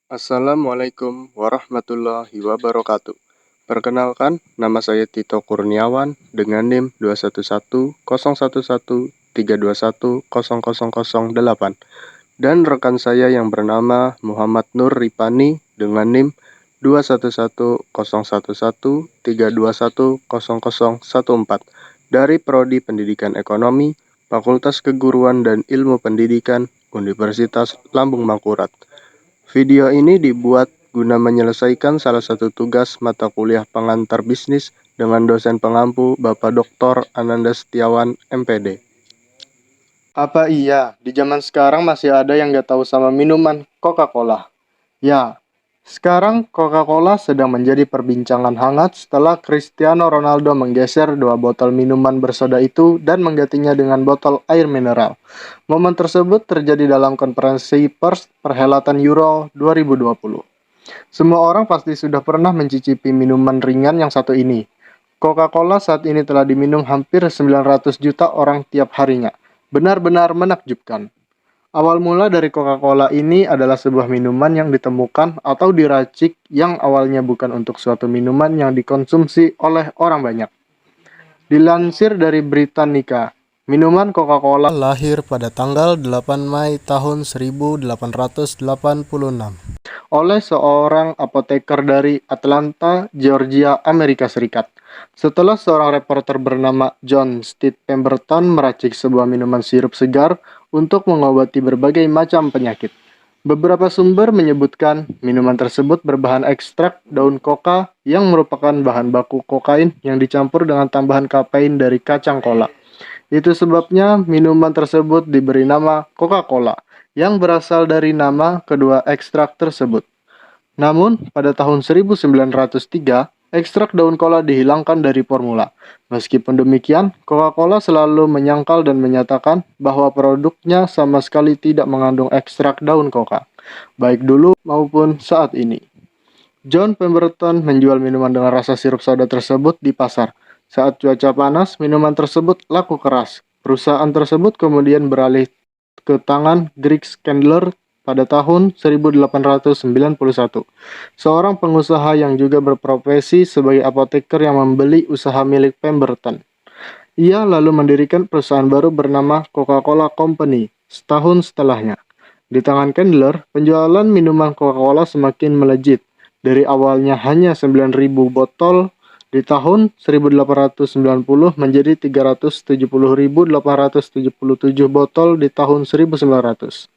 Assalamualaikum warahmatullahi wabarakatuh. Perkenalkan, nama saya Tito Kurniawan dengan NIM 211011132100008 dan rekan saya yang bernama Muhammad Nur Ripani dengan NIM 2110113210014 dari Prodi Pendidikan Ekonomi, Fakultas Keguruan dan Ilmu Pendidikan, Universitas Lambung Mangkurat. Video ini dibuat guna menyelesaikan salah satu tugas mata kuliah pengantar bisnis dengan dosen pengampu Bapak Dr. Ananda Setiawan, MPD. Apa iya, di zaman sekarang masih ada yang nggak tahu sama minuman Coca-Cola? Ya, sekarang Coca-Cola sedang menjadi perbincangan hangat setelah Cristiano Ronaldo menggeser dua botol minuman bersoda itu dan menggantinya dengan botol air mineral. Momen tersebut terjadi dalam konferensi pers perhelatan Euro 2020. Semua orang pasti sudah pernah mencicipi minuman ringan yang satu ini. Coca-Cola saat ini telah diminum hampir 900 juta orang tiap harinya. Benar-benar menakjubkan. Awal mula dari Coca-Cola ini adalah sebuah minuman yang ditemukan atau diracik yang awalnya bukan untuk suatu minuman yang dikonsumsi oleh orang banyak. Dilansir dari Britannica, minuman Coca-Cola lahir pada tanggal 8 Mei tahun 1886 oleh seorang apoteker dari Atlanta, Georgia, Amerika Serikat. Setelah seorang reporter bernama John Steed Pemberton meracik sebuah minuman sirup segar untuk mengobati berbagai macam penyakit. Beberapa sumber menyebutkan minuman tersebut berbahan ekstrak daun koka yang merupakan bahan baku kokain yang dicampur dengan tambahan kafein dari kacang kola. Itu sebabnya minuman tersebut diberi nama Coca-Cola, yang berasal dari nama kedua ekstrak tersebut. Namun, pada tahun 1903, ekstrak daun kola dihilangkan dari formula. Meskipun demikian, Coca-Cola selalu menyangkal dan menyatakan bahwa produknya sama sekali tidak mengandung ekstrak daun koka, baik dulu maupun saat ini. John Pemberton menjual minuman dengan rasa sirup soda tersebut di pasar. Saat cuaca panas, minuman tersebut laku keras. Perusahaan tersebut kemudian beralih ke tangan Greg Candler pada tahun 1891, seorang pengusaha yang juga berprofesi sebagai apoteker yang membeli usaha milik Pemberton. Ia lalu mendirikan perusahaan baru bernama Coca-Cola Company setahun setelahnya. Di tangan Candler, penjualan minuman Coca-Cola semakin melejit. Dari awalnya hanya 9.000 botol di tahun 1890 menjadi 370.877 botol di tahun 1900.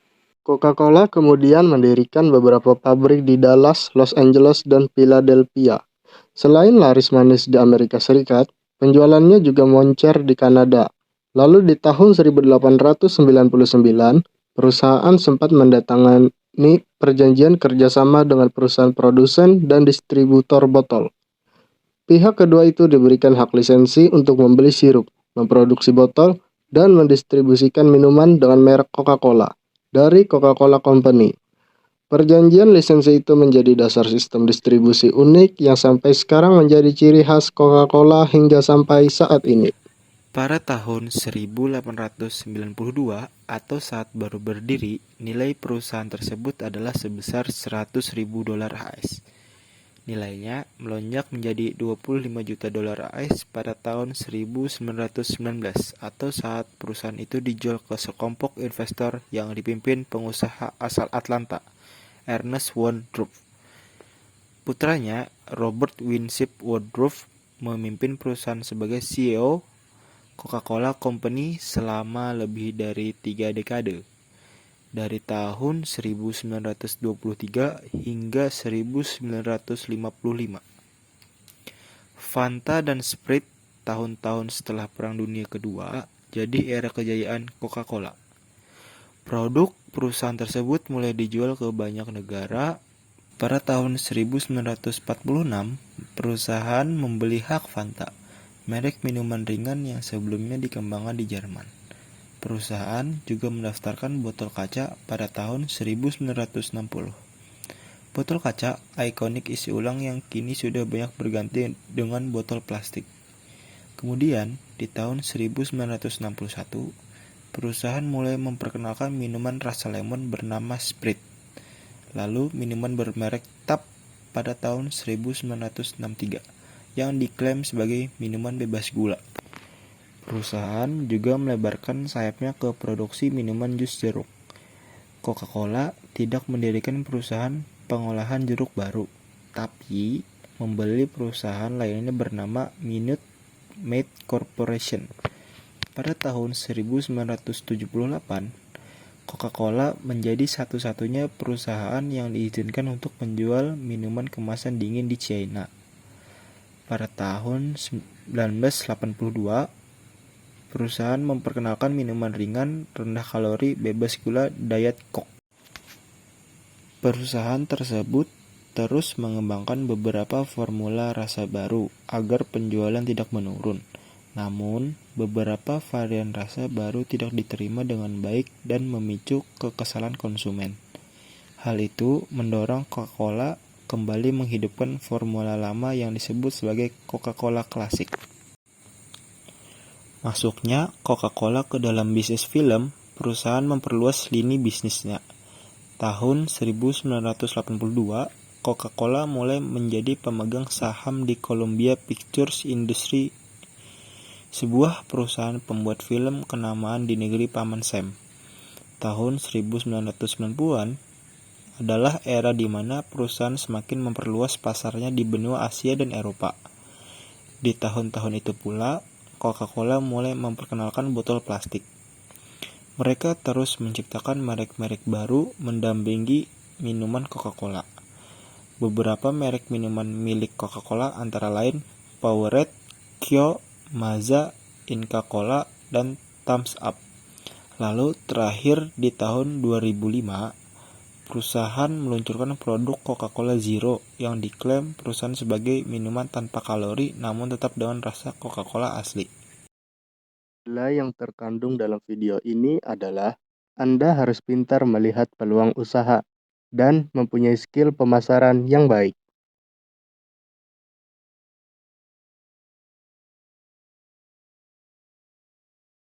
Coca-Cola kemudian mendirikan beberapa pabrik di Dallas, Los Angeles, dan Philadelphia. Selain laris manis di Amerika Serikat, penjualannya juga moncer di Kanada. Lalu di tahun 1899, perusahaan sempat mendatangani perjanjian kerjasama dengan perusahaan produsen dan distributor botol. Pihak kedua itu diberikan hak lisensi untuk membeli sirup, memproduksi botol, dan mendistribusikan minuman dengan merek Coca-Cola dari Coca-Cola Company. Perjanjian lisensi itu menjadi dasar sistem distribusi unik yang sampai sekarang menjadi ciri khas Coca-Cola hingga sampai saat ini. Pada tahun 1892 atau saat baru berdiri, nilai perusahaan tersebut adalah sebesar 100.000 dolar AS. Nilainya melonjak menjadi 25 juta dolar AS pada tahun 1919 atau saat perusahaan itu dijual ke sekelompok investor yang dipimpin pengusaha asal Atlanta, Ernest Woodruff. Putranya, Robert Winship Woodruff, memimpin perusahaan sebagai CEO Coca-Cola Company selama lebih dari 3 dekade, dari tahun 1923 hingga 1955. Fanta dan Sprite tahun-tahun setelah Perang Dunia Kedua jadi era kejayaan Coca-Cola. Produk perusahaan tersebut mulai dijual ke banyak negara. Pada tahun 1946, perusahaan membeli hak Fanta, merek minuman ringan yang sebelumnya dikembangkan di Jerman. Perusahaan juga mendaftarkan botol kaca pada tahun 1960. Botol kaca ikonik isi ulang yang kini sudah banyak berganti dengan botol plastik. Kemudian, di tahun 1961, perusahaan mulai memperkenalkan minuman rasa lemon bernama Sprite. Lalu minuman bermerek TAP pada tahun 1963 yang diklaim sebagai minuman bebas gula. Perusahaan juga melebarkan sayapnya ke produksi minuman jus jeruk. Coca-Cola tidak mendirikan perusahaan pengolahan jeruk baru, tapi membeli perusahaan lainnya bernama Minute Maid Corporation. Pada tahun 1978, Coca-Cola menjadi satu-satunya perusahaan yang diizinkan untuk menjual minuman kemasan dingin di China. Pada tahun 1982, perusahaan memperkenalkan minuman ringan, rendah kalori, bebas gula Diet Coke. Perusahaan tersebut terus mengembangkan beberapa formula rasa baru agar penjualan tidak menurun. Namun, beberapa varian rasa baru tidak diterima dengan baik dan memicu kekesalan konsumen. Hal itu mendorong Coca-Cola kembali menghidupkan formula lama yang disebut sebagai Coca-Cola Classic. Masuknya Coca-Cola ke dalam bisnis film, perusahaan memperluas lini bisnisnya. Tahun 1982, Coca-Cola mulai menjadi pemegang saham di Columbia Pictures Industries, sebuah perusahaan pembuat film kenamaan di negeri Paman Sam. Tahun 1990-an adalah era di mana perusahaan semakin memperluas pasarnya di benua Asia dan Eropa. Di tahun-tahun itu pula, Coca-Cola mulai memperkenalkan botol plastik. Mereka terus menciptakan merek-merek baru mendampingi minuman Coca-Cola. Beberapa merek minuman milik Coca-Cola antara lain Powerade, Kyo, Mazza, Inca Kola, dan Thumbs Up. Lalu terakhir di tahun 2005, perusahaan meluncurkan produk Coca-Cola Zero yang diklaim perusahaan sebagai minuman tanpa kalori namun tetap dengan rasa Coca-Cola asli. Nilai yang terkandung dalam video ini adalah Anda harus pintar melihat peluang usaha dan mempunyai skill pemasaran yang baik.